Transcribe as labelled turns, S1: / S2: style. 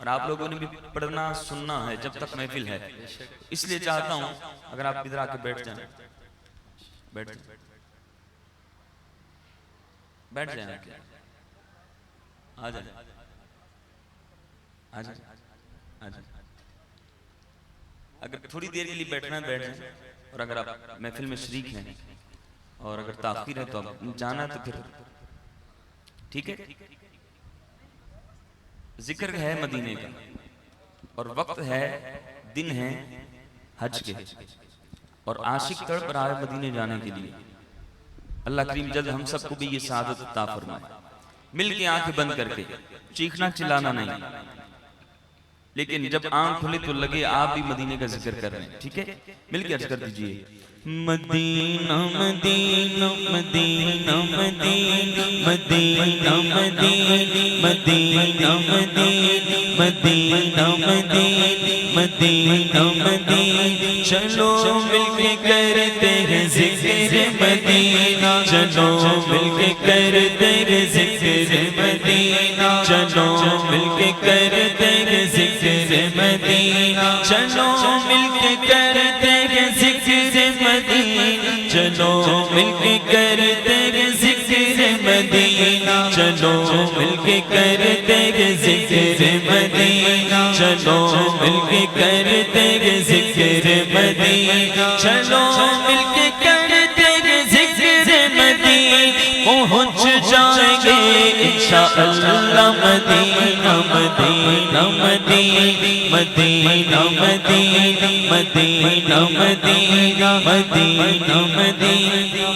S1: اور آپ لوگوں نے بھی پڑھنا سننا ہے جب تک محفل ہے. اس لیے چاہتا ہوں اگر آپ ادھر آ کے بیٹھ جائیں آ جائیں. اگر تھوڑی دیر کے لیے بیٹھنا ہے بیٹھ جائیں, اور اگر آپ محفل میں شریک ہیں اور اگر تاخیر ہے تو اب جانا تو پھر ٹھیک ہے. ذکر ہے مدینے کا اور وقت ہے, دن ہے حج کے, اور عاشق تڑپ رہا ہے مدینے جانے کے لیے. اللہ کریم جلد ہم سب کو بھی یہ سعادت عطا فرمائے. مل کے آنکھ بند کر کے, چیخنا چلانا نہیں, لیکن جب آنکھ کھلے تو لگے آپ بھی مدینے کا ذکر کر رہے ہیں. ٹھیک ہے, مل کے عرض کر دیجئے مدینہ مدینہ مدینہ مدینہ مدینہ مدینہ مدینہ مدینہ مدینہ مدینہ مدینہ. چلو مل کے کرتے ہیں ذکر مدینہ, چلو مل کے کرتے ہیں ذکر مدینہ, چلو مل کے کرتے ہیں ذکر مدینہ, چلو مل کے کرتے ہیں ذکر مدینہ, چلو مل کے کرتے ہیں ذکر مدینہ, چلو مل کے کرتے ہیں ذکر مدینہ, چلو مل کے کرتے ہیں ذکر مدینہ, چلو مل کے کرتے ہیں ذکر مدینہ. پہنچ جائیں گے انشاءاللہ مدینہ مدینہ مدینہ مدینہ مدینہ مدینہ مدینہ مدینہ مدینہ.